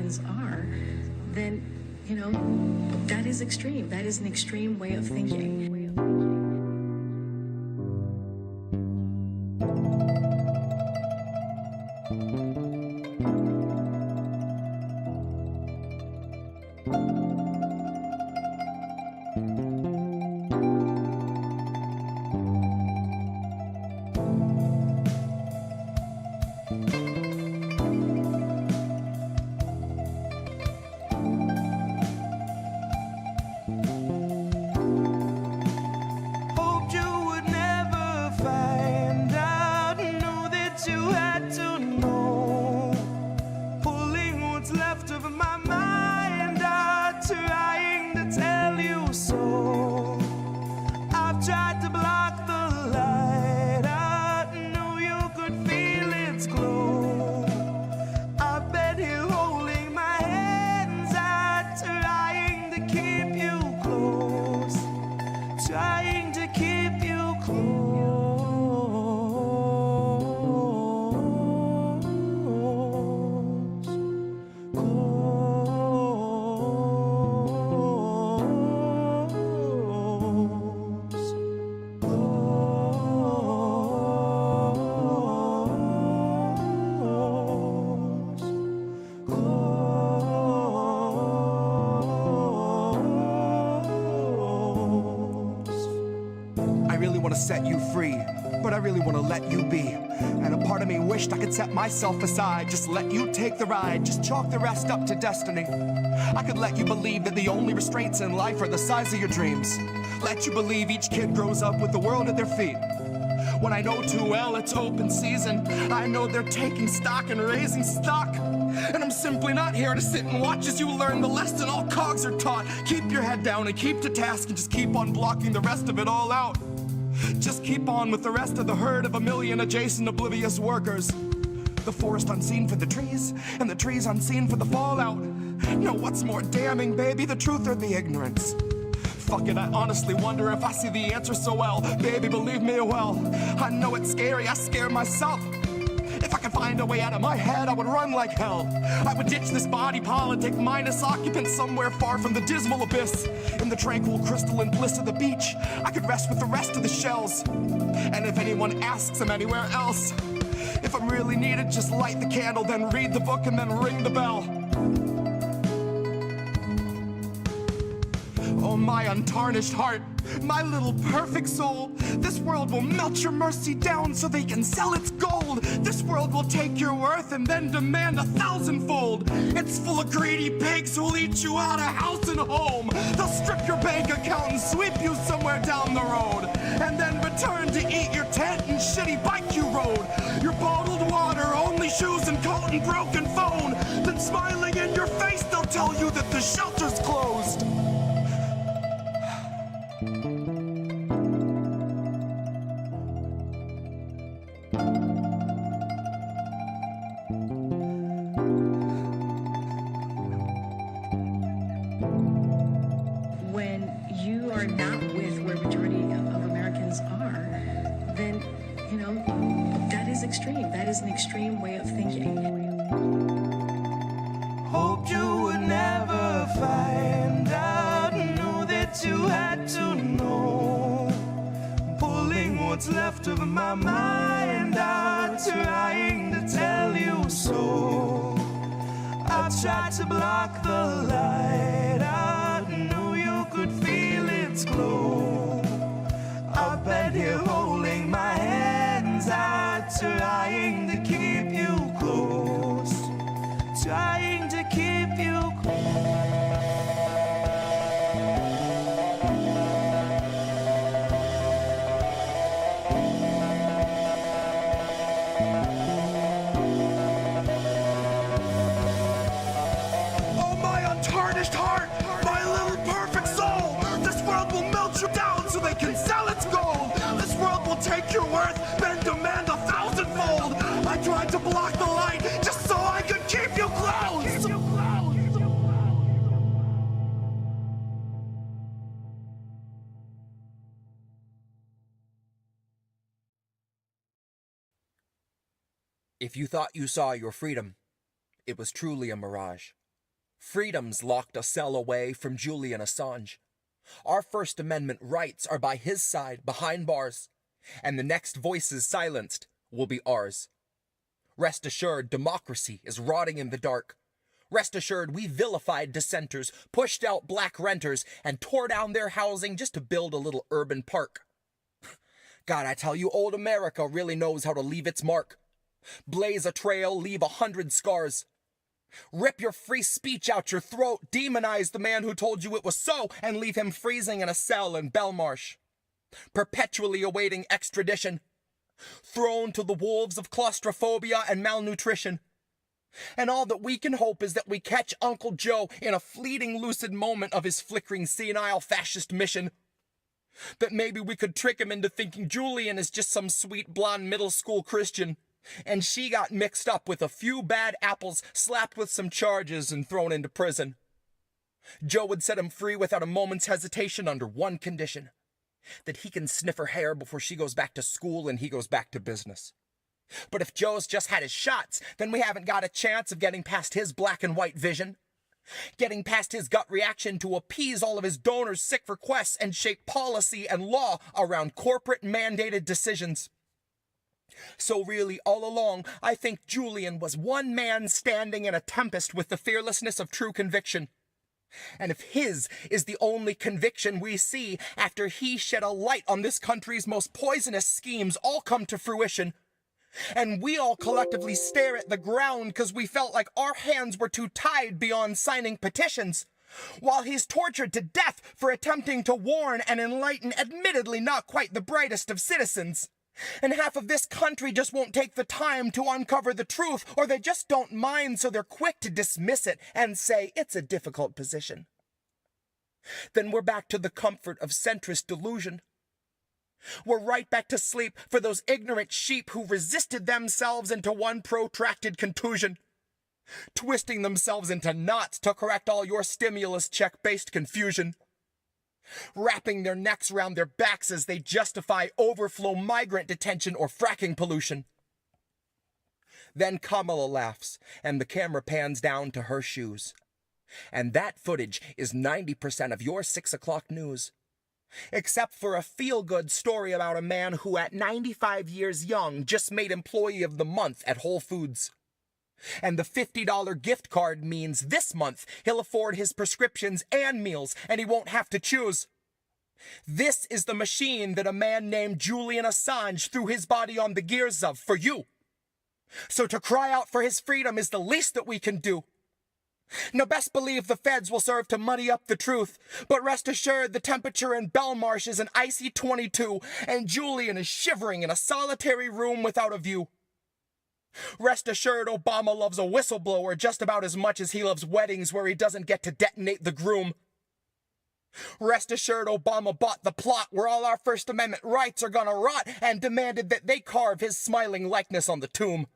Americans are, then, you know, that is extreme. That is an extreme way of thinking. Set you free, but I really want to let you be. And a part of me wished I could set myself aside, just let you take the ride, just chalk the rest up to destiny. I could let you believe that the only restraints in life are the size of your dreams. Let you believe each kid grows up with the world at their feet. When I know too well it's open season, I know they're taking stock and raising stock. And I'm simply not here to sit and watch as you learn the lesson all cogs are taught. Keep your head down and keep to task and just keep on blocking the rest of it all out. Just keep on with the rest of the herd of a million adjacent oblivious workers. The forest unseen for the trees, and the trees unseen for the fallout. No, what's more damning, baby, the truth or the ignorance? Fuck it, I honestly wonder if I see the answer so well. Baby, believe me well, I know it's scary, I scare myself. If I could find a way out of my head, I would run like hell. I would ditch this body politic, mindless occupant somewhere far from the dismal abyss. In the tranquil crystalline bliss of the beach, I could rest with the rest of the shells. And if anyone asks I'm anywhere else, if I'm really needed, just light the candle, then read the book, and then ring the bell. Oh, my untarnished heart, my little perfect soul, this world will melt your mercy down so they can sell its gold. This world will take your worth and then demand 1,000-fold. It's full of greedy pigs who'll eat you out of house and home. They'll strip your bank account and sweep you somewhere down the road, and then return to eat your tent and shitty bike you rode. Your bottled water, only shoes and coat and broken phone. Then smiling in your face, they'll tell you that the shelter's closed. When you are not with where majority of Americans are, then, you know, that is extreme. That is an extreme way of thinking. Hoped you would never find out, knew that you had to know. Pulling what's left of my mind out, trying to tell you so. I tried to block the light out, knew you could feel its glow. I've been here holding my hands out, trying to keep you close. Trying to keep you close. Take your worth, then demand 1,000-fold. I tried to block the light just so I could keep you close. If you thought you saw your freedom, it was truly a mirage. Freedom's locked a cell away from Julian Assange. Our First Amendment rights are by his side behind bars, and the next voices silenced will be ours. Rest assured, democracy is rotting in the dark. Rest assured, we vilified dissenters, pushed out black renters, and tore down their housing just to build a little urban park. God, I tell you, old America really knows how to leave its mark. Blaze a trail, leave 100 scars. Rip your free speech out your throat, demonize the man who told you it was so, and leave him freezing in a cell in Belmarsh, perpetually awaiting extradition, thrown to the wolves of claustrophobia and malnutrition. And all that we can hope is that we catch Uncle Joe in a fleeting lucid moment of his flickering senile fascist mission. That maybe we could trick him into thinking Julian is just some sweet blonde middle school Christian, and she got mixed up with a few bad apples, slapped with some charges, and thrown into prison. Joe would set him free without a moment's hesitation under one condition: that he can sniff her hair before she goes back to school and he goes back to business. But if Joe's just had his shots, then we haven't got a chance of getting past his black and white vision, getting past his gut reaction to appease all of his donors' sick requests and shape policy and law around corporate mandated decisions. So really, all along, I think Julian was one man standing in a tempest with the fearlessness of true conviction. And if his is the only conviction we see after he shed a light on this country's most poisonous schemes all come to fruition, and we all collectively stare at the ground because we felt like our hands were too tied beyond signing petitions, while he's tortured to death for attempting to warn and enlighten admittedly not quite the brightest of citizens, and half of this country just won't take the time to uncover the truth, or they just don't mind, so they're quick to dismiss it and say it's a difficult position. Then we're back to the comfort of centrist delusion. We're right back to sleep for those ignorant sheep who resisted themselves into one protracted contusion, twisting themselves into knots to correct all your stimulus check-based confusion, wrapping their necks around their backs as they justify overflow migrant detention or fracking pollution. Then Kamala laughs, and the camera pans down to her shoes. And that footage is 90% of your 6 o'clock news. Except for a feel-good story about a man who at 95 years young just made Employee of the Month at Whole Foods. And the $50 gift card means this month he'll afford his prescriptions and meals, and he won't have to choose. This is the machine that a man named Julian Assange threw his body on the gears of for you. So to cry out for his freedom is the least that we can do. Now best believe the feds will serve to muddy up the truth, but rest assured the temperature in Belmarsh is an icy 22, and Julian is shivering in a solitary room without a view. Rest assured Obama loves a whistleblower just about as much as he loves weddings where he doesn't get to detonate the groom. Rest assured Obama bought the plot where all our First Amendment rights are gonna rot and demanded that they carve his smiling likeness on the tomb.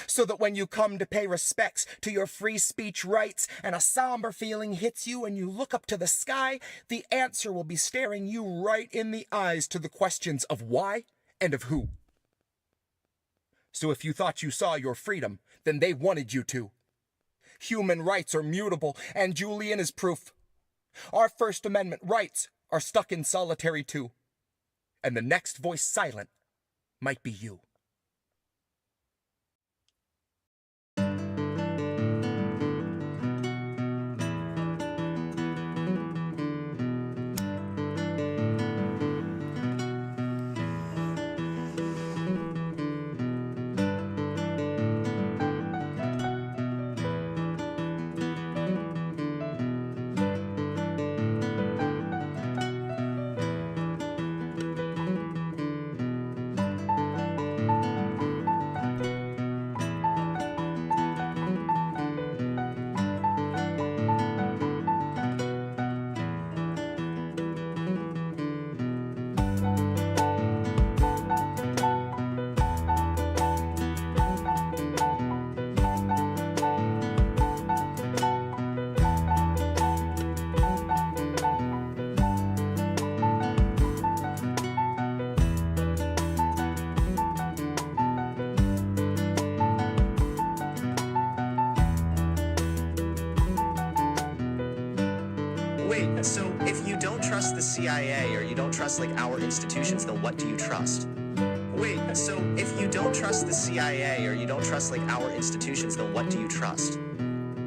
So that when you come to pay respects to your free speech rights and a somber feeling hits you and you look up to the sky, the answer will be staring you right in the eyes to the questions of why and of who. So if you thought you saw your freedom, then they wanted you to. Human rights are mutable, and Julian is proof. Our First Amendment rights are stuck in solitary too. And the next voice silent might be you. Wait, so if you don't trust the CIA or you don't trust like our institutions, then what do you trust? Wait, so if you don't trust the CIA or you don't trust like our institutions, then what do you trust?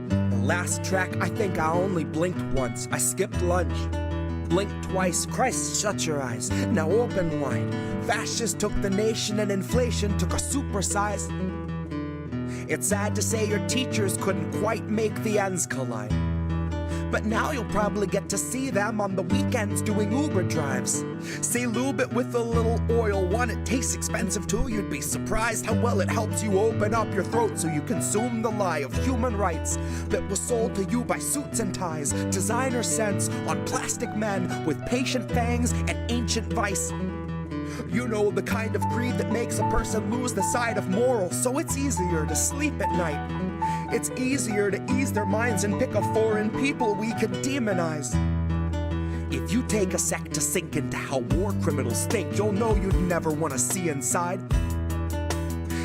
The last track, I think I only blinked once. I skipped lunch. Blinked twice. Christ, shut your eyes. Now open wide. Fascists took the nation and inflation took a supersize. It's sad to say your teachers couldn't quite make the ends collide. But now you'll probably get to see them on the weekends doing Uber drives. Say lube it with a little oil. One, it tastes expensive too. You'd be surprised how well it helps you open up your throat so you consume the lie of human rights that was sold to you by suits and ties, designer scents on plastic men with patient fangs and ancient vice. You know, the kind of greed that makes a person lose the sight of morals, so it's easier to sleep at night. It's easier to ease their minds and pick a foreign people we could demonize. If you take a sec to sink into how war criminals think, you'll know you'd never want to see inside.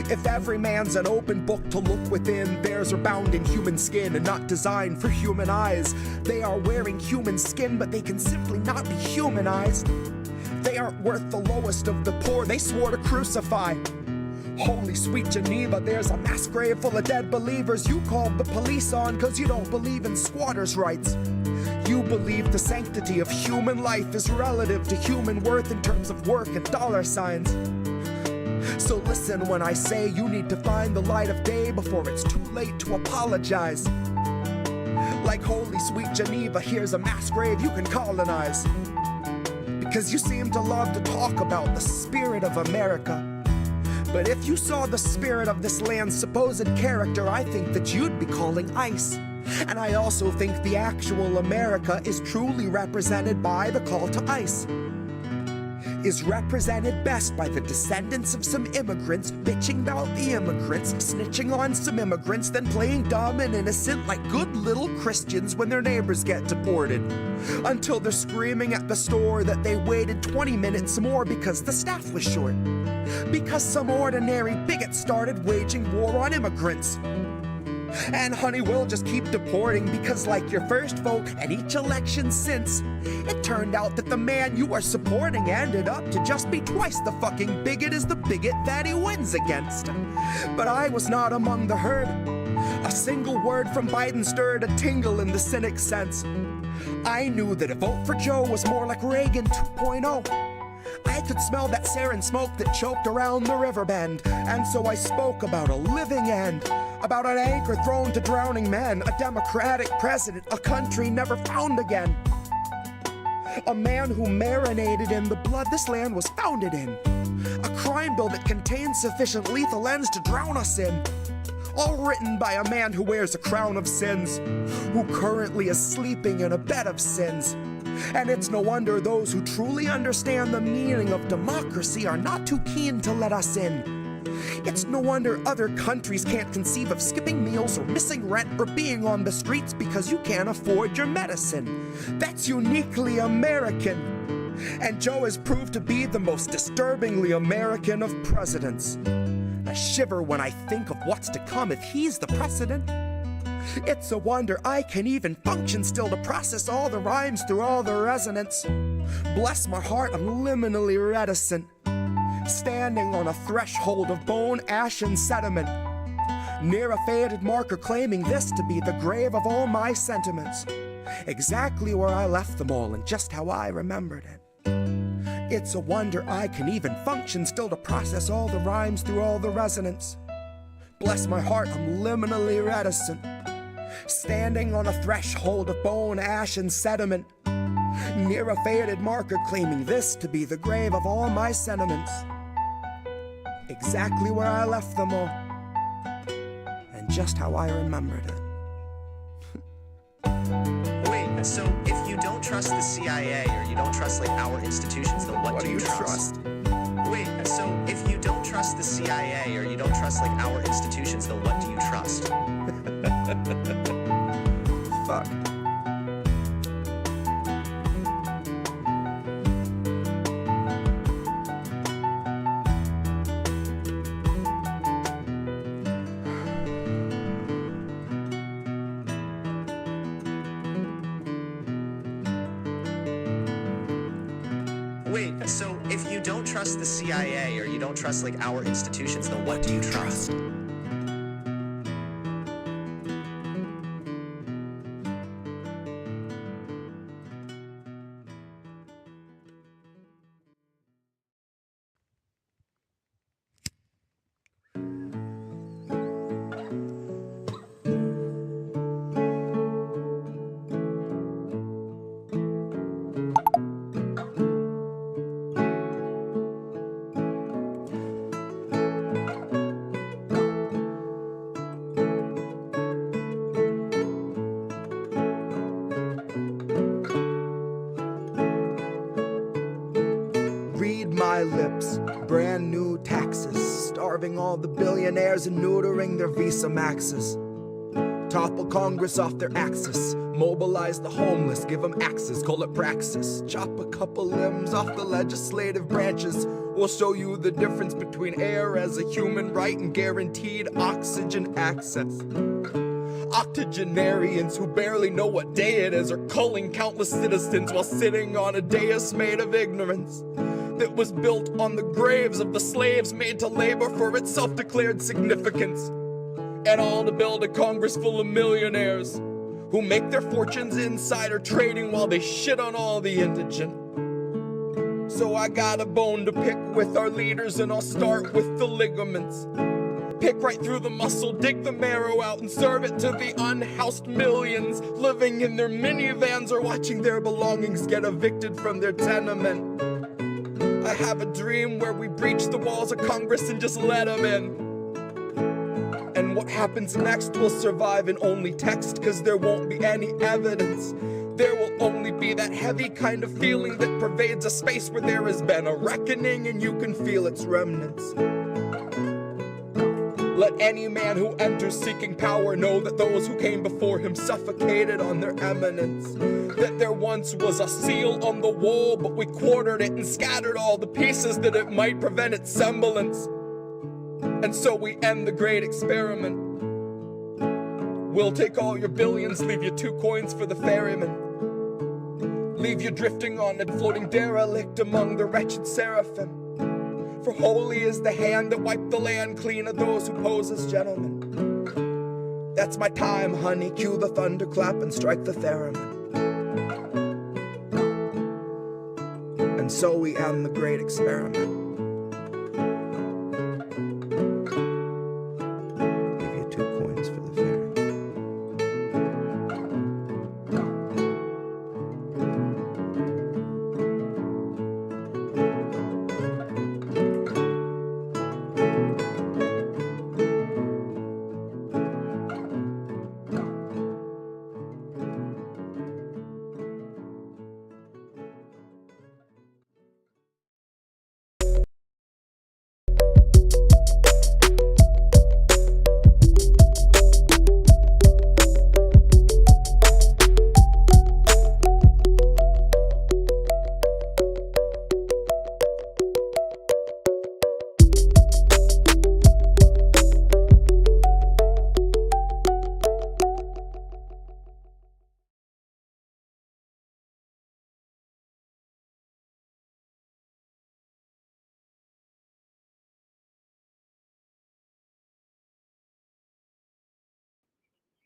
If every man's an open book to look within, theirs are bound in human skin and not designed for human eyes. They are wearing human skin, but they can simply not be humanized. They aren't worth the lowest of the poor they swore to crucify. Holy sweet Geneva, there's a mass grave full of dead believers you called the police on cause you don't believe in squatters' rights. You believe the sanctity of human life is relative to human worth in terms of work and dollar signs. So listen when I say you need to find the light of day before it's too late to apologize. Like holy sweet Geneva, here's a mass grave you can colonize. Because you seem to love to talk about the spirit of America. But if you saw the spirit of this land's supposed character, I think that you'd be calling ICE. And I also think the actual America is truly represented by the call to ICE. Is represented best by the descendants of some immigrants bitching about the immigrants, snitching on some immigrants, then playing dumb and innocent like good little Christians when their neighbors get deported. Until they're screaming at the store that they waited 20 minutes more because the staff was short. Because some ordinary bigot started waging war on immigrants. And honey, we'll just keep deporting because like your first vote and each election since, it turned out that the man you are supporting ended up to just be twice the fucking bigot as the bigot that he wins against. But I was not among the herd. A single word from Biden stirred a tingle in the cynic's sense. I knew that a vote for Joe was more like Reagan 2.0. I could smell that sarin smoke that choked around the river bend, and so I spoke about a living end, about an anchor thrown to drowning men, a democratic president, a country never found again. A man who marinated in the blood this land was founded in. A crime bill that contains sufficient lethal ends to drown us in. All written by a man who wears a crown of sins, who currently is sleeping in a bed of sins. And it's no wonder those who truly understand the meaning of democracy are not too keen to let us in. It's no wonder other countries can't conceive of skipping meals or missing rent or being on the streets because you can't afford your medicine. That's uniquely American. And Joe has proved to be the most disturbingly American of presidents. I shiver when I think of what's to come if he's the precedent. It's a wonder I can even function still to process all the rhymes through all the resonance. Bless my heart, I'm liminally reticent, standing on a threshold of bone, ash, and sediment, near a faded marker claiming this to be the grave of all my sentiments, exactly where I left them all and just how I remembered it. It's a wonder I can even function still to process all the rhymes through all the resonance. Bless my heart, I'm liminally reticent, standing on a threshold of bone, ash, and sediment, near a faded marker claiming this to be the grave of all my sentiments, exactly where I left them all, and just how I remembered it. Wait, so if you don't trust the CIA or you don't trust like our institutions, then what do you trust? Wait, so if you don't trust the CIA or you don't trust like our institutions, then what do you trust? Fuck. trust the CIA or you don't trust like our institutions, then what do you trust? Read my lips, brand new taxes, starving all the billionaires and neutering their Visa Maxes. Topple Congress off their axis, mobilize the homeless, give them axes, call it praxis. Chop a couple limbs off the legislative branches, we'll show you the difference between air as a human right and guaranteed oxygen access. Octogenarians who barely know what day it is are culling countless citizens while sitting on a dais made of ignorance that was built on the graves of the slaves made to labor for its self-declared significance. And all to build a Congress full of millionaires who make their fortunes insider trading while they shit on all the indigent. So I got a bone to pick with our leaders, and I'll start with the ligaments. Pick right through the muscle, dig the marrow out, and serve it to the unhoused millions living in their minivans or watching their belongings get evicted from their tenement. I have a dream where we breach the walls of Congress and just let them in. And what happens next will survive in only text, cause there won't be any evidence. There will only be that heavy kind of feeling that pervades a space where there has been a reckoning and you can feel its remnants. Let any man who enters seeking power know that those who came before him suffocated on their eminence. That there once was a seal on the wall, but we quartered it and scattered all the pieces that it might prevent its semblance. And so we end the great experiment. We'll take all your billions, leave you 2 coins for the ferryman. Leave you drifting on a floating derelict among the wretched seraphim. For holy is the hand that wiped the land clean of those who pose as gentlemen. That's my time, honey. Cue the thunderclap and strike the theremin. And so we end the great experiment. Give you 2 coins for the ferryman.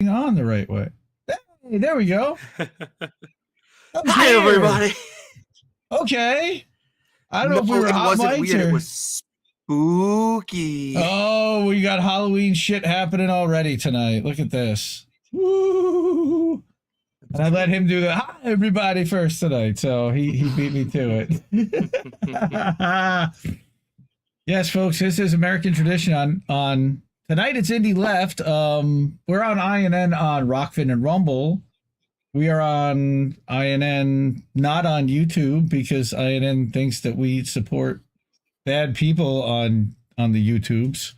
On the right way. Hey, there we go. Hi, everybody. Okay. I don't know if we were it hot wasn't mics weird. or... It was spooky. Oh, we got Halloween shit happening already tonight. Look at this. Woo! And I let him do the hi everybody first tonight, so he beat me to it. Yes, folks, this is American Tradition on tonight. It's Indie Left. We're on INN on Rockfin and Rumble. We are on INN, not on YouTube, because INN thinks that we support bad people on the YouTubes.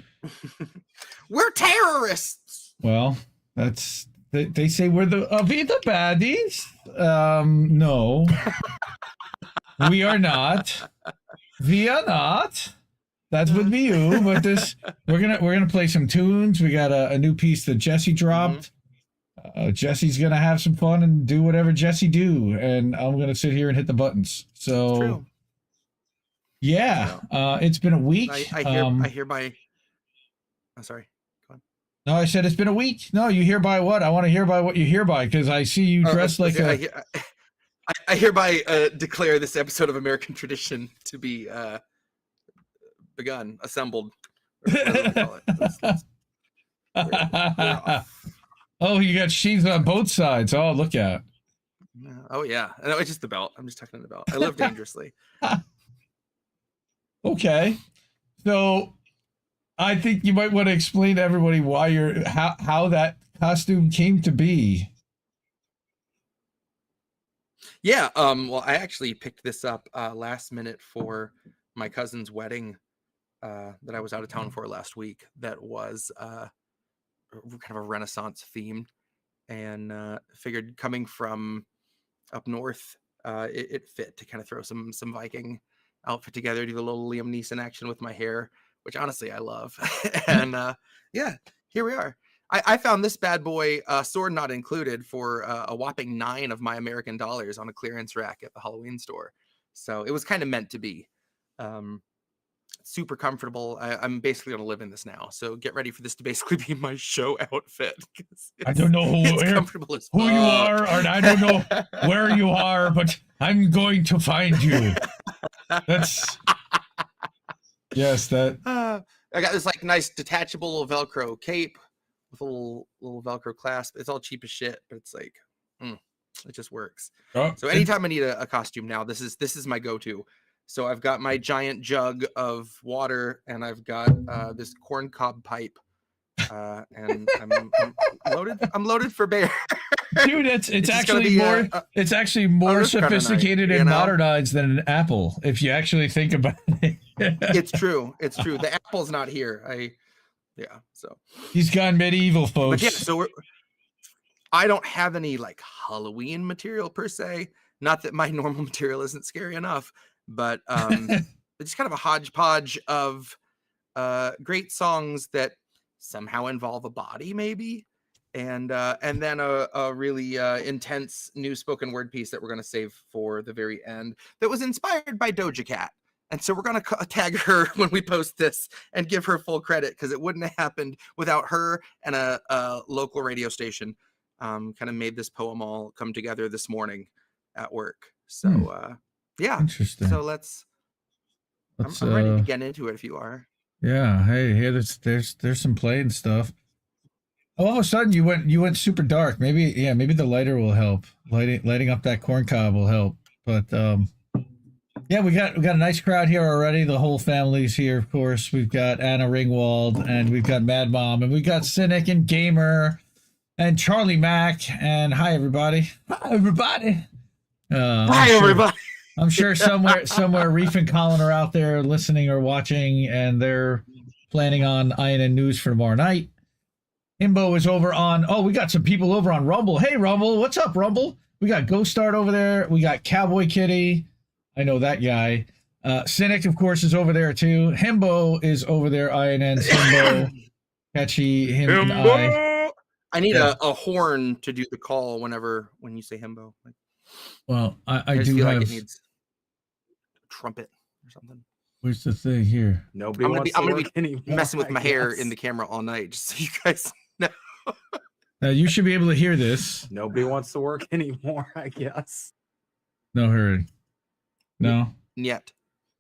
We're terrorists. Well, that's they say we're the baddies. No, we are not. We are not. That would be you. But this, we're gonna play some tunes. We got a new piece that Jesse dropped. Jesse's gonna have some fun and do whatever Jesse do, and I'm gonna sit here and hit the buttons. So, Yeah, it's been a week. I hear by. I'm sorry. Go on. No, I said it's been a week. No, you hereby what? I want to hear by what you hereby because I see you dressed like a. I hereby declare this episode of American Tradition to be begun, assembled. Whatever we call it. Oh, you got sheaths on both sides. Oh, look at. Oh yeah, no, it's just the belt. I'm just tucking in the belt. I live dangerously. Okay, so I think you might want to explain to everybody why how that costume came to be. Yeah. Well, I actually picked this up last minute for my cousin's wedding that I was out of town for last week. That was kind of a Renaissance theme, and figured coming from up north, it fit to kind of throw some Viking outfit together, do the little Liam Neeson action with my hair, which honestly I love. And yeah, here we are. I found this bad boy, sword not included, for a whopping $9 of my American dollars on a clearance rack at the Halloween store. So it was kind of meant to be. Super comfortable. I'm basically going to live in this now. So get ready for this to basically be my show outfit. I don't know who you are, or I don't know where you are, but I'm going to find you. That's yes. That I got this like nice detachable Velcro cape with a little Velcro clasp. It's all cheap as shit, but it's like it just works. So anytime I need a costume now, this is my go-to. So I've got my giant jug of water, and I've got this corn cob pipe, and I'm loaded. I'm loaded for bear. Dude, it's actually more. It's actually more sophisticated and modernized than an apple, if you actually think about it. It's true. It's true. The apple's not here. So he's gone medieval, folks. But yeah, so I don't have any like Halloween material per se. Not that my normal material isn't scary enough, but it's kind of a hodgepodge of great songs that somehow involve a body, maybe. And then a really intense new spoken word piece that we're going to save for the very end that was inspired by Doja Cat. And so we're going to tag her when we post this and give her full credit, because it wouldn't have happened without her and a local radio station kind of made this poem all come together this morning at work. So, yeah. Interesting. So I'm ready to get into it if you are. Yeah. Hey, there's some playing stuff. All of a sudden you went super dark. Maybe the lighter will help. Lighting up that corn cob will help. But yeah, we got a nice crowd here already. The whole family's here, of course. We've got Anna Ringwald, and we've got Mad Mom, and we've got Cynic and Gamer and Charlie Mack. And hi everybody. Hi everybody. Everybody. I'm sure somewhere Reef and Colin are out there listening or watching, and they're planning on INN News for tomorrow night. Himbo is over on, we got some people over on Rumble. Hey, Rumble. What's up, Rumble? We got Ghost Start over there. We got Cowboy Kitty. I know that guy. Cynic, of course, is over there, too. Himbo is over there. INN, Himbo. Catchy, him and I. I need a horn to do the call when you say Himbo. Well, I just do feel have... like it needs a trumpet or something. Where's the thing here? Nobody I'm gonna be messing with my hair in the camera all night, just so you guys know. Now you should be able to hear this. Nobody wants to work anymore, I guess. No hurry. No? Yet.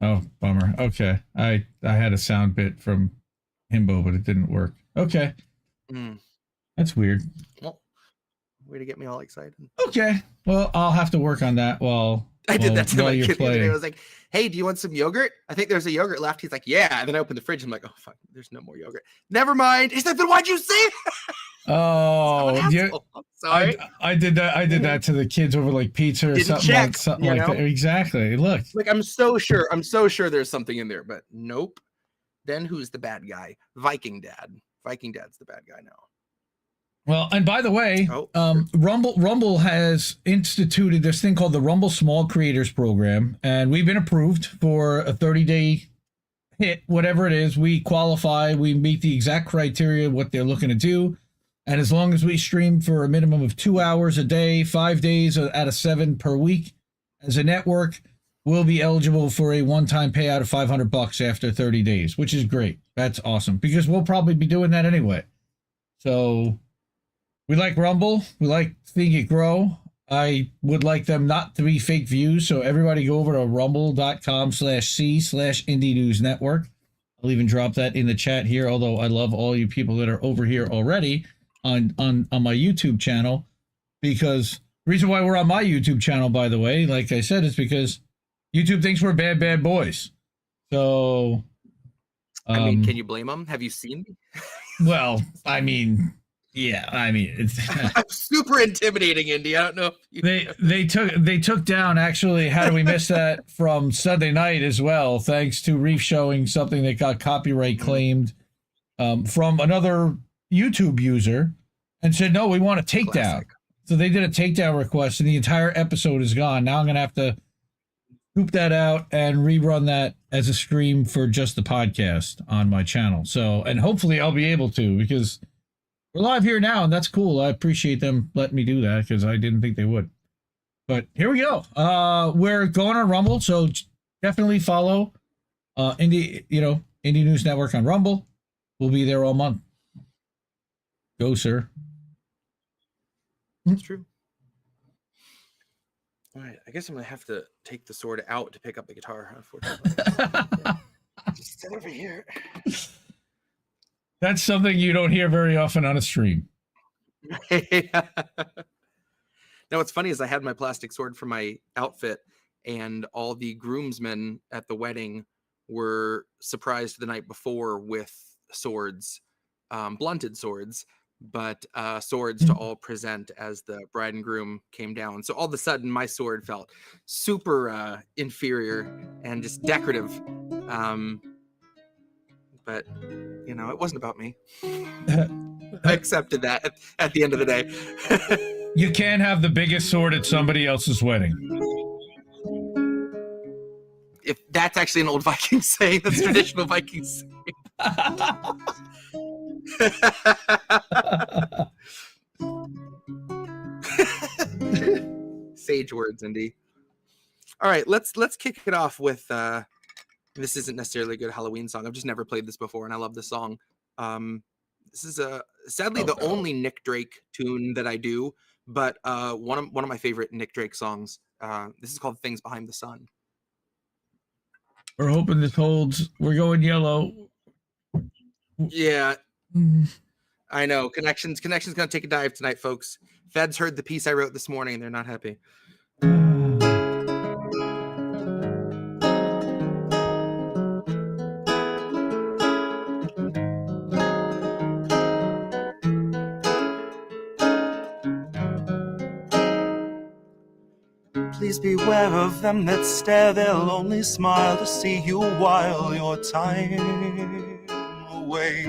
Oh, bummer. Okay. I had a sound bit from Himbo, but it didn't work. Okay. That's weird. Well, way to get me all excited. Okay. Well, I'll have to work on that while I did that to my kid the other day. I playing. was like, hey, do you want some yogurt? I think there's a yogurt left. He's like, yeah. And then I opened the fridge. I'm like, oh, fuck, there's no more yogurt. Never mind. He's like, then why'd you say it? Oh, yeah. I'm sorry. I did that. I did that to the kids over like pizza or Didn't something, check, something you like know? that. Exactly. Look. Like, I'm so sure there's something in there, but nope. Then who's the bad guy? Viking Dad. Viking Dad's the bad guy now. Well, and by the way, Rumble has instituted this thing called the Rumble Small Creators Program, and we've been approved for a 30-day hit, whatever it is. We qualify, we meet the exact criteria of what they're looking to do, and as long as we stream for a minimum of 2 hours a day, 5 days out of 7 per week as a network, will be eligible for a one-time payout of $500 after 30 days, which is great. That's awesome because we'll probably be doing that anyway. So we like Rumble. We like seeing it grow. I would like them not to be fake views. So everybody go over to rumble.com/c/Indie News Network. I'll even drop that in the chat here. Although I love all you people that are over here already on my YouTube channel, because the reason why we're on my YouTube channel, by the way, like I said, is because YouTube thinks we're bad boys. So, I mean, can you blame them? Have you seen me? Well, I mean, yeah, I mean, it's I'm super intimidating, Indy. I don't know if you... they took down, actually, How Do We Miss That from Sunday night as well, thanks to Reef showing something that got copyright claimed from another YouTube user, and said, no, we want a takedown. So they did a takedown request, and the entire episode is gone. Now I'm going to have to scoop that out and rerun that as a stream for just the podcast on my channel. So, and hopefully I'll be able to, because we're live here now, and that's cool. I appreciate them letting me do that, because I didn't think they would. But here we go. We're going on Rumble, so definitely follow Indie News Network on Rumble. We'll be there all month. Go, sir. That's true. All right, I guess I'm gonna have to take the sword out to pick up the guitar, unfortunately. Just sit over here. That's something you don't hear very often on a stream. Now, what's funny is I had my plastic sword for my outfit, and all the groomsmen at the wedding were surprised the night before with swords, blunted swords, but swords to all present as the bride and groom came down. So all of a sudden, my sword felt super inferior and just decorative. But, you know, it wasn't about me. I accepted that at the end of the day. You can't have the biggest sword at somebody else's wedding. If that's actually an old Viking saying, that's traditional Viking saying. Sage words, Indy. All right, let's kick it off with this isn't necessarily a good Halloween song. I've just never played this before, and I love this song. This is sadly the only Nick Drake tune that I do, but one of my favorite Nick Drake songs. This is called "Things Behind the Sun." We're hoping this holds. We're going yellow. Yeah, I know. Connection's gonna take a dive tonight, folks. Feds heard the piece I wrote this morning, and they're not happy. Please beware of them that stare, they'll only smile to see you while your time away.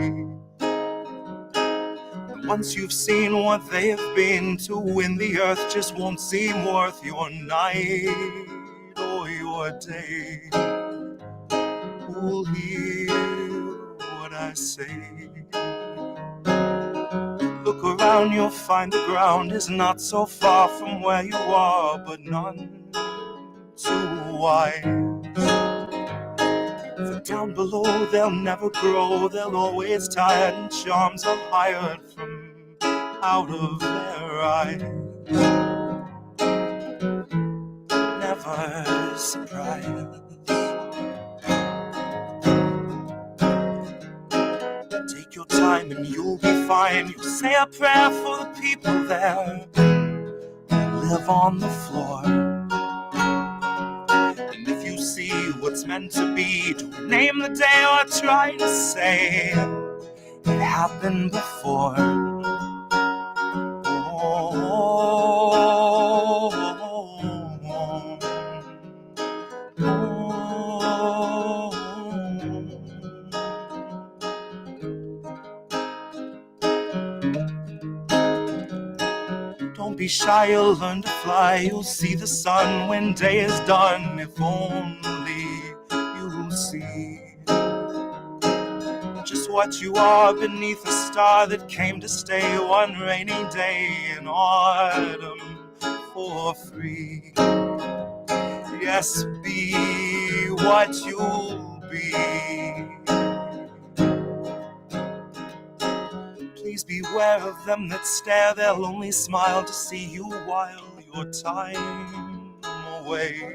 And once you've seen what they have been to win, the earth just won't seem worth your night or your day. Who'll hear what I say? Look around, you'll find the ground is not so far from where you are, but none too wide. For down below they'll never grow, they'll always tired, and charms are hired from out of their eyes. Never surprised. Take your time and you'll be fine. You say a prayer for the people there who live on the floor. And if you see what's meant to be, don't name the day or try to say it happened before. Don't be shy, you'll learn to fly. You'll see the sun when day is done. If only you'll see just what you are beneath a star that came to stay one rainy day in autumn for free. Yes, be what you'll be. Please beware of them that stare, they'll only smile to see you while your time away.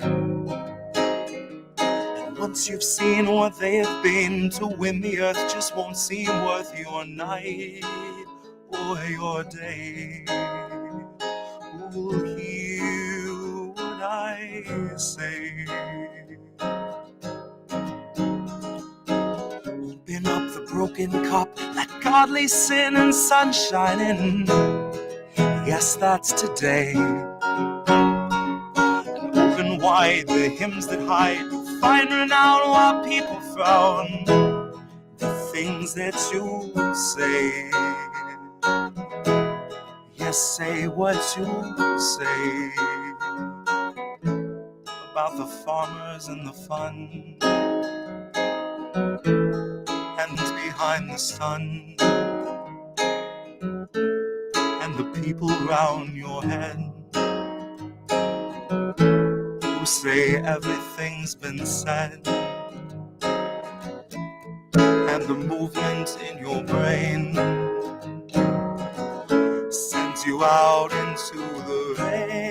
And once you've seen what they have been, to win the earth just won't seem worth your night or your day. Who'll hear what I say? Open up the broken cup, let godly sin and sunshine in. Yes, that's today. And open wide the hymns that hide, find renown while people frown. The things that you say. Yes, say what you say about the farmers and the fun and who's behind the sun and the people round your head who say everything's been said and the movement in your brain sends you out into the rain.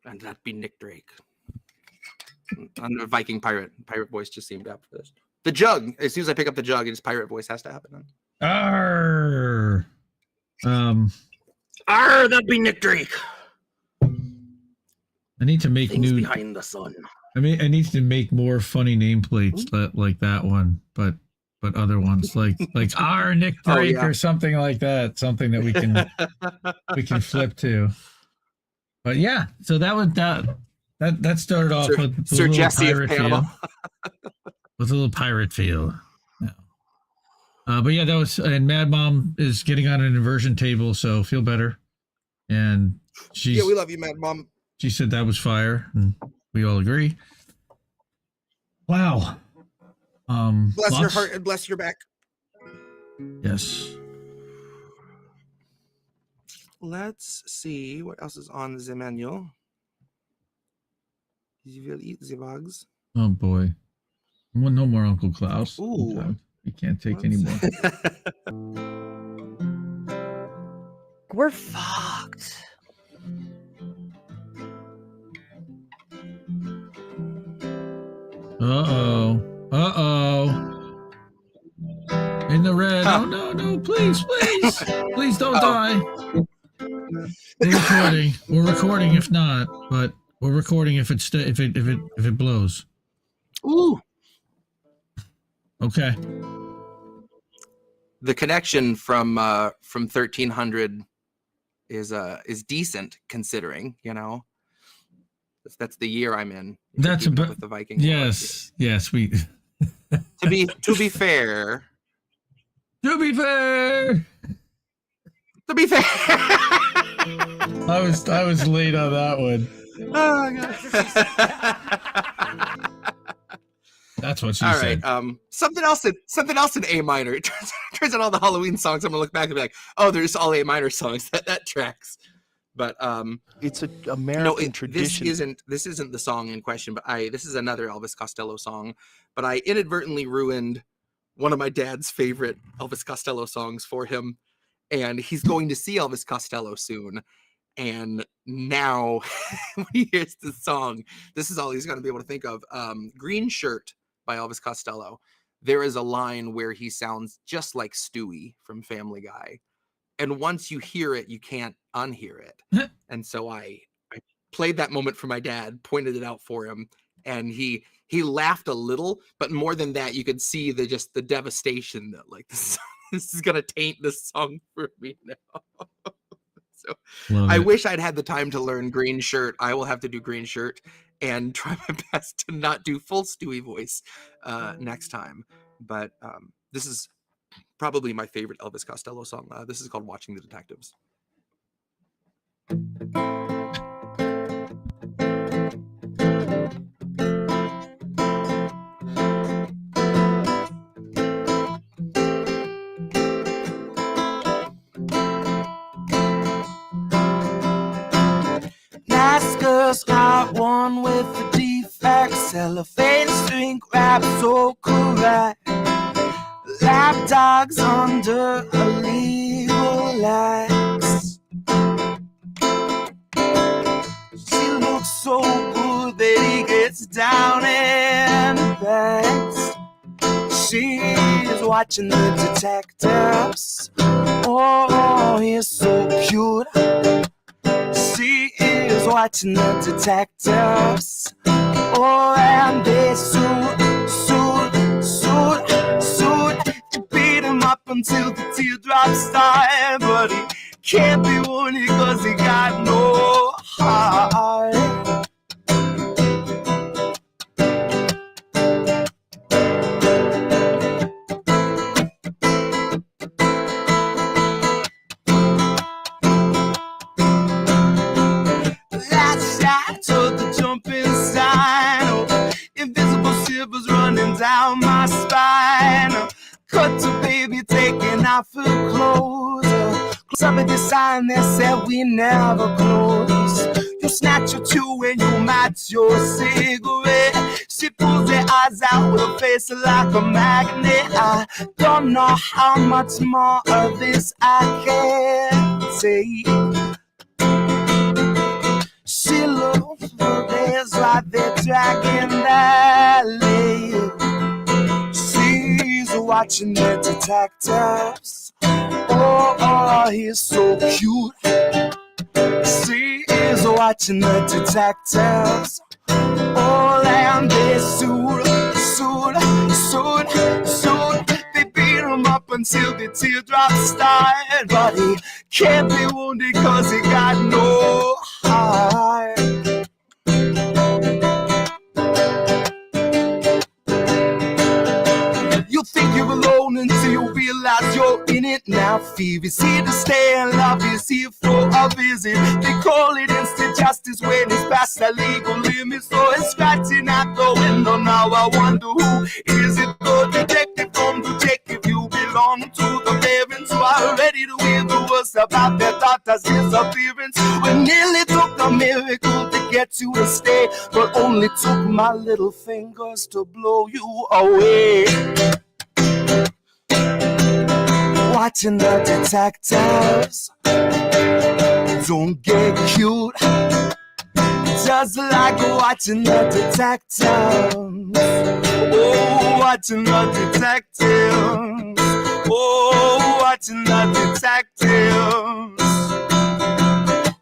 And that'd be Nick Drake. On the Viking pirate voice just seemed up for this. The jug, as soon as I pick up the jug, his pirate voice has to happen. Arr. That'd be Nick Drake. I need to make Things new. behind the sun. I need to make more funny nameplates like that one, but other ones like Nick Drake or something like that, something that we can flip to. But yeah, so that started off with Sir a little Jesse pirate of Panama. feel. With a little pirate feel. Yeah. But yeah, that was, and Mad Mom is getting on an inversion table, so feel better. And we love you, Mad Mom. She said that was fire, and we all agree. Wow. Bless your heart and bless your back. Yes. Let's see what else is on the menu. You will eat the bugs. Oh boy. Well, no more Uncle Klaus. Ooh. Okay. We can't take any more. We're fucked. Uh-oh. In the red. Oh, no, please. Please don't die. We're recording if not, but we're recording if it blows. Ooh. Okay. The connection from 1300 is decent considering, you know. That's the year I'm in. That's about with the Viking. Yes. We to be fair. To be fair. I was late on that one. Oh god. That's what she all said. Right. Something else in A minor. It turns out all the Halloween songs I'm gonna look back and be like, oh, they're just all A minor songs. That tracks. But it's an American tradition. This isn't the song in question, but this is another Elvis Costello song. But I inadvertently ruined one of my dad's favorite Elvis Costello songs for him, and he's going to see Elvis Costello soon. And now when he hears this song, this is all he's going to be able to think of. Green Shirt by Elvis Costello. There is a line where he sounds just like Stewie from Family Guy. And once you hear it, you can't unhear it. And so I played that moment for my dad, pointed it out for him, and he laughed a little, but more than that, you could see the devastation that like this is gonna taint this song for me now. So I wish I'd had the time to learn Green Shirt. I will have to do Green Shirt and try my best to not do full Stewie voice next time. But this is probably my favorite Elvis Costello song. This is called Watching the Detectives. Maskers are worn with the defects, cellophane string wrapped so correct. Lapdogs under illegal lax. She looks so good that he gets down and backs. She's watching the detectives. Oh, he's so cute. She is watching the detectives. Oh, and they suit. You beat him up until the teardrops die, but he can't be wounded cause he got no heart. Last shot took the jumping sign. Oh, invisible shivers running down my spine. Cut to baby taking off her clothes. Close up at the sign that said we never close. You snatch your chew and you match your cigarette. She pulls her eyes out with her face like a magnet. I don't know how much more of this I can take. She looks for days like they're dragging that leg. She's watching the detectives. Oh, he's so cute. She is watching the detectives. Oh, and they suit. They beat him up until the teardrops start. But he can't be wounded cause he got no heart. You think you're alone until you realize you're in it now. Fear is here to stay and love is here for a visit. They call it instant justice when it's past the legal limits. So it's scratching at the window now. I wonder who is it? The detective from detective. You belong to the parents who are ready to hear the worst about their daughter's disappearance. We nearly took a miracle to get you to stay, but only took my little fingers to blow you away. Watching the detectives don't get cute, just like watching the detectives. Oh, watching the detectives. Oh, watching the detectives.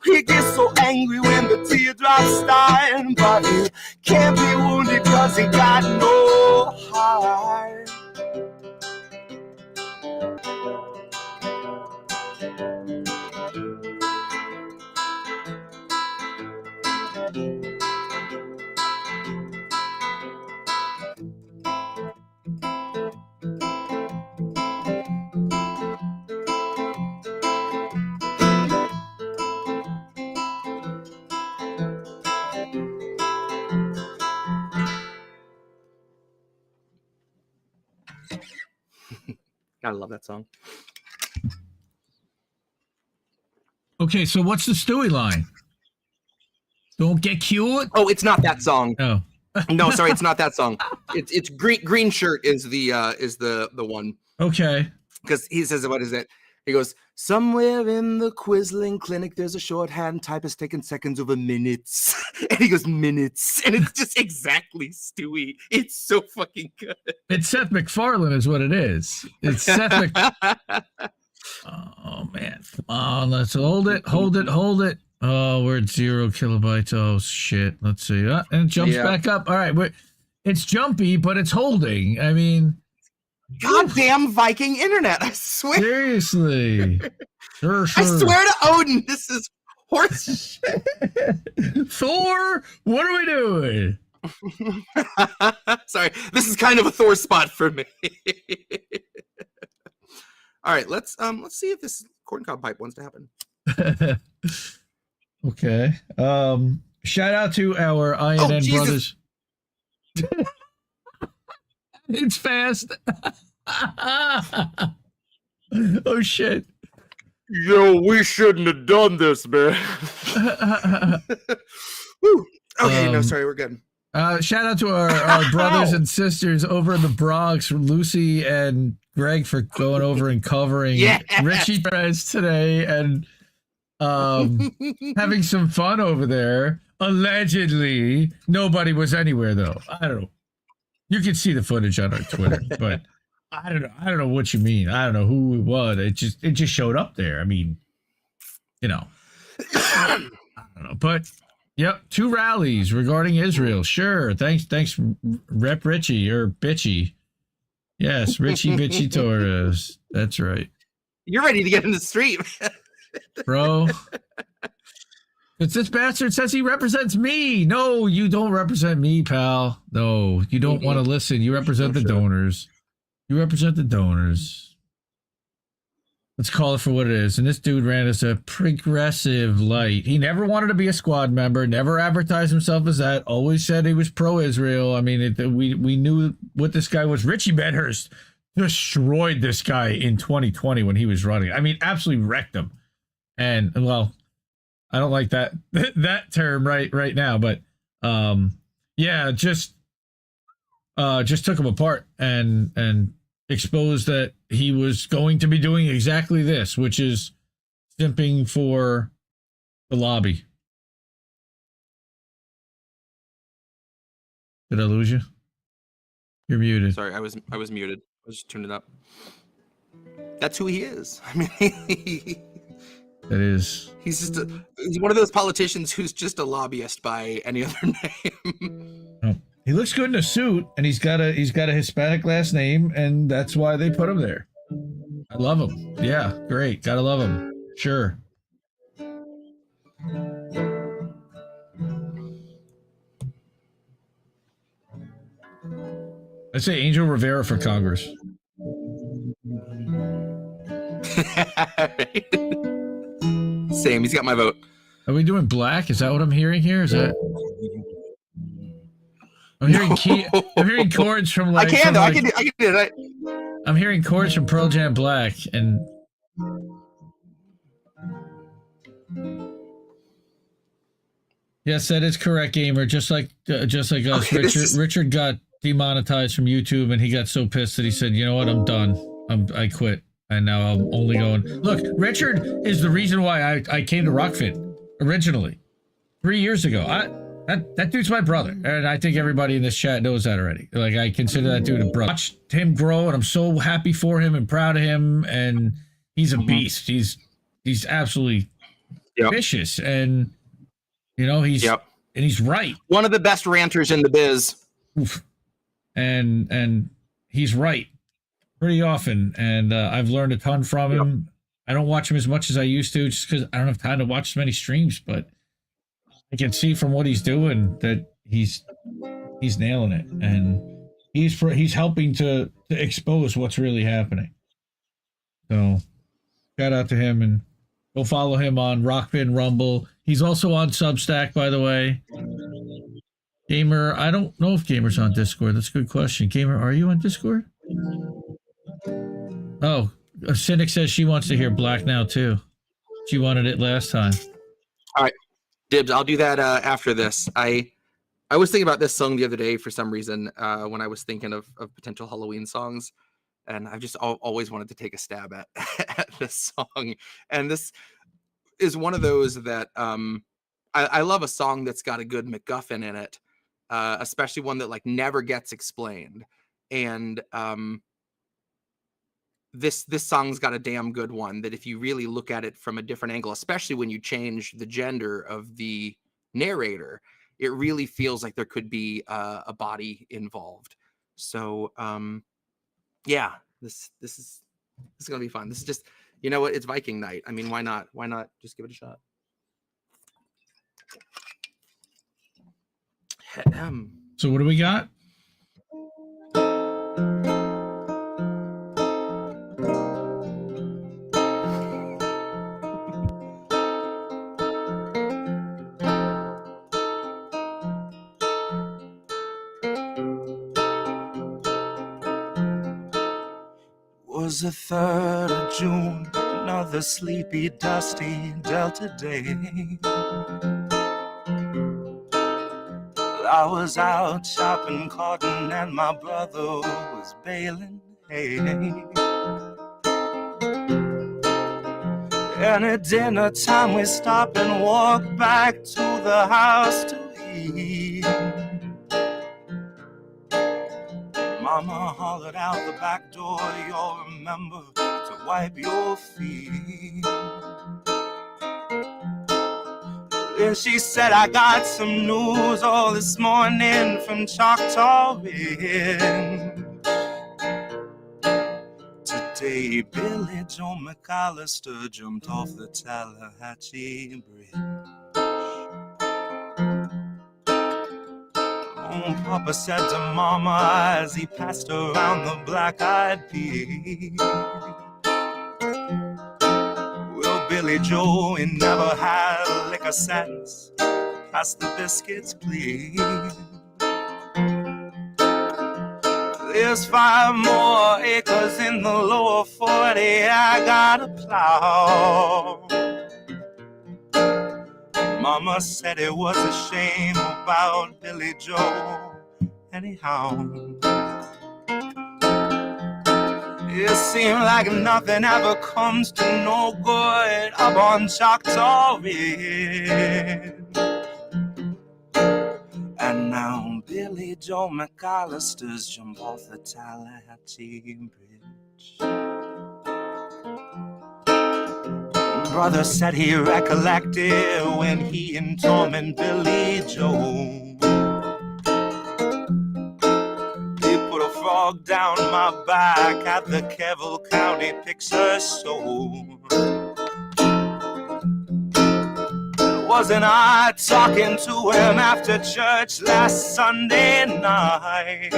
He gets so angry when the teardrops start, but he can't be wounded cause he got no heart. I love that song. Okay, so what's the Stewie line? Don't get cute. Oh, it's not that song. Oh, No, sorry, it's not that song. It's green shirt is the one. okay. Because he says, what is it? He goes, somewhere in the Quisling clinic, there's a shorthand typist taking seconds over minutes. And he goes, minutes. And it's just exactly Stewie. It's so fucking good. It's Seth MacFarlane is what it is. It's Seth Oh, man. Come on, let's hold it. Oh, we're at 0 kilobytes. Oh, shit. Let's see. And it jumps back up. All right. It's jumpy, but it's holding. I mean... Goddamn Viking internet, I swear. Seriously. Sure. I swear to Odin, this is horse shit. Thor, what are we doing? Sorry, this is kind of a Thor spot for me. All right, let's see if this corncob pipe wants to happen. Okay. Shout out to our INN brothers. It's fast. Oh shit. Yo, we shouldn't have done this, man. Woo. Okay, no, sorry, we're good. Shout out to our brothers and sisters over in the Bronx, Lucy and Greg, for going over and covering Richie Perez today and having some fun over there. Allegedly, nobody was anywhere though. I don't know. You can see the footage on our Twitter, but I don't know what you mean. I don't know who it was. It just showed up there. I mean, you know, I don't know, but. Yep, 2 rallies regarding Israel. Sure, thanks, Rep Richie or Bitchy. Yes, Richie Bitchy Torres. That's right. You're ready to get in the street, bro. Because this bastard says he represents me. No, you don't represent me, pal. No, you don't want to listen. You represent the donors. You represent the donors. Let's call it for what it is. And this dude ran as a progressive light. He never wanted to be a squad member, never advertised himself as that, always said he was pro-Israel. I mean, we knew what this guy was. Richie Medhurst destroyed this guy in 2020 when he was running. I mean, absolutely wrecked him. And, well, I don't like that term right now, but yeah, just took him apart and exposed that he was going to be doing exactly this, which is simping for the lobby. Did I lose you? You're muted. Sorry, I was muted. I just turned it up. That's who he is. I mean, that is. He's one of those politicians who's just a lobbyist by any other name. Oh. He looks good in a suit, and he's got a Hispanic last name, and that's why they put him there. I love him. Yeah, great. Gotta love him. Sure. I say Angel Rivera for Congress. Same. He's got my vote. Are we doing black? Is that what I'm hearing here? Is that? I'm hearing chords from like. I can do it. I'm hearing chords from Pearl Jam Black and. Yes, that is correct, gamer. Just like us, okay, Richard got demonetized from YouTube, and he got so pissed that he said, "You know what? I'm done. I quit." And now I'm only going. Look, Richard is the reason why I came to Rockfin originally, 3 years ago. That dude's my brother, and I think everybody in this chat knows that already. Like, I consider that dude a brother. Watched him grow, and I'm so happy for him and proud of him. And he's a beast. He's absolutely vicious, and you know he's right. One of the best ranters in the biz. Oof. And he's right pretty often, and I've learned a ton from him. I don't watch him as much as I used to, just because I don't have time to watch as many streams, but I can see from what he's doing that he's nailing it, and he's helping to expose what's really happening. So shout out to him, and go follow him on Rockfin Rumble. He's also on Substack, by the way. Gamer, I don't know if Gamer's on Discord. That's a good question. Gamer, are you on Discord? Oh, a Cynic says she wants to hear Black now too. She wanted it last time. All right. Dibs, I'll do that after this. I was thinking about this song the other day for some reason when I was thinking of potential Halloween songs, and I've just always wanted to take a stab at this song. And this is one of those that I love a song that's got a good MacGuffin in it, especially one that like never gets explained. And this song's got a damn good one that if you really look at it from a different angle, especially when you change the gender of the narrator, it really feels like there could be a body involved. So yeah, this is gonna be fun. This is just, you know what, it's Viking night. I mean, why not just give it a shot? So what do we got? Was the 3rd of June, Another sleepy, dusty Delta day. I was out chopping cotton and my brother was baling hay. And at dinner time we stop and walk back to the house to eat. Mama hollered out the back door, you'll remember to wipe your feet. Then she said, I got some news all this morning from Choctaw Inn. Today, Billy Joe McAllister jumped off the Tallahatchie Bridge. Oh, Papa said to Mama as he passed around the black-eyed pea. Well, Billy Joe, he never had a lick of sense. Pass the biscuits, please. There's 5 more acres in the lower 40 I gotta plow. Mama said it was a shame about Billy Joe anyhow. It seemed like nothing ever comes to no good up on Choctaw Ridge. And now Billy Joe McAllister's jump off the Tallahatchie Bridge. Brother said he recollected when he and Tom and Billy Joe, they put a frog down my back at the Keville County Picture Show. Wasn't I talking to him after church last Sunday night?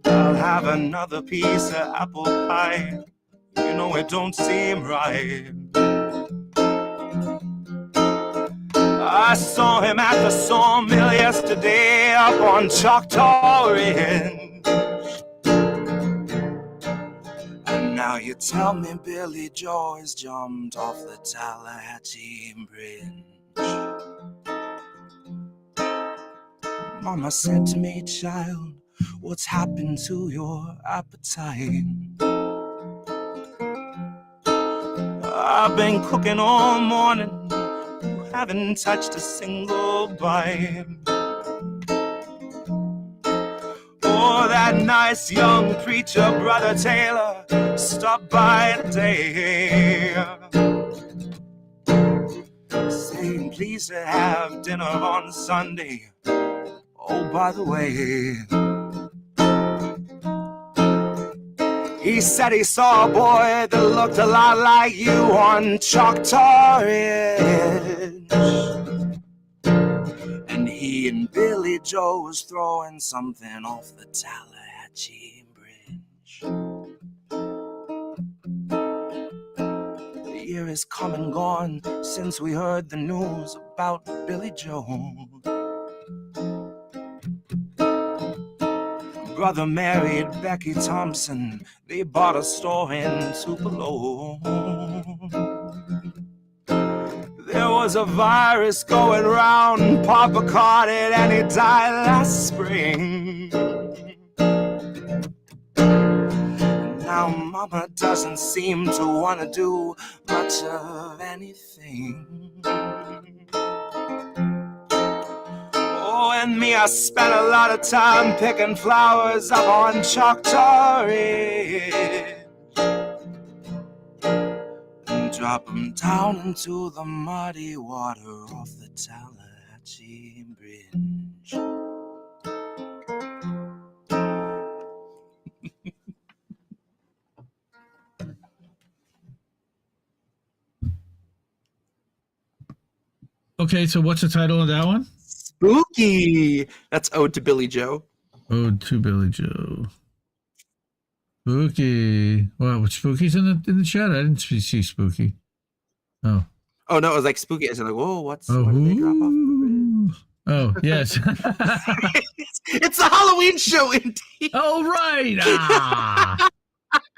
I'll have another piece of apple pie. You know it don't seem right. I saw him at the sawmill yesterday up on Choctaw Ridge. And now you tell me Billy Joe has jumped off the Tallahatchie Bridge. Mama said to me, child, what's happened to your appetite? I've been cooking all morning, haven't touched a single bite. Oh, that nice young preacher, Brother Taylor, stopped by today, saying please to have dinner on Sunday. Oh, by the way, he said he saw a boy that looked a lot like you on Choctaw Ridge. And he and Billy Joe was throwing something off the Tallahatchie Bridge. The year is come and gone since we heard the news about Billy Joe. Brother married Becky Thompson. They bought a store in Tupelo. There was a virus going round. Papa caught it and he died last spring. Now Mama doesn't seem to want to do much of anything. Oh, and me, I spent a lot of time picking flowers up on Choctaw Ridge. And drop them down into the muddy water off the Tallahatchie Bridge. Okay, so what's the title of that one? Spooky. That's Ode to Billy Joe. Ode to Billy Joe. Spooky. Wow, Spooky's in the chat? I didn't see Spooky. Oh. Oh no, it was like spooky. I said like, whoa, what did they drop off the bridge? Oh, yes. It's a Halloween show indeed. Oh, right. Ah.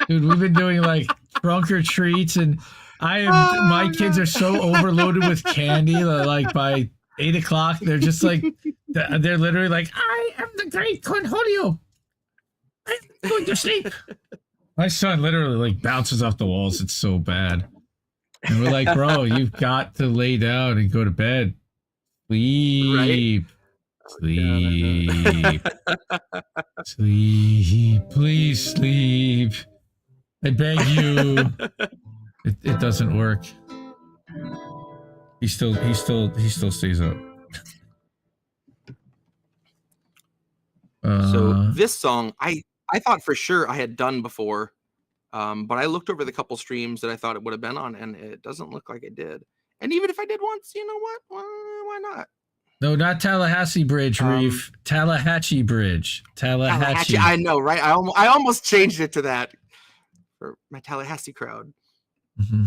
Dude, we've been doing like trunk or treats, and my kids are so overloaded with candy that like by 8 o'clock, they're just like, they're literally like, I am the great Cornholio. I'm going to sleep. My son literally like bounces off the walls. It's so bad. And we're like, bro, you've got to lay down and go to bed. Sleep. Right? Sleep. Sleep. Please sleep. I beg you. It doesn't work. He still stays up. So this song, I thought for sure I had done before, but I looked over the couple streams that I thought it would have been on, and it doesn't look like it did. And even if I did once, you know what? Why not? No, not Tallahassee Bridge, Reef. Tallahatchie Bridge. Tallahatchie. I know, right? I almost changed it to that for my Tallahassee crowd. Mm-hmm.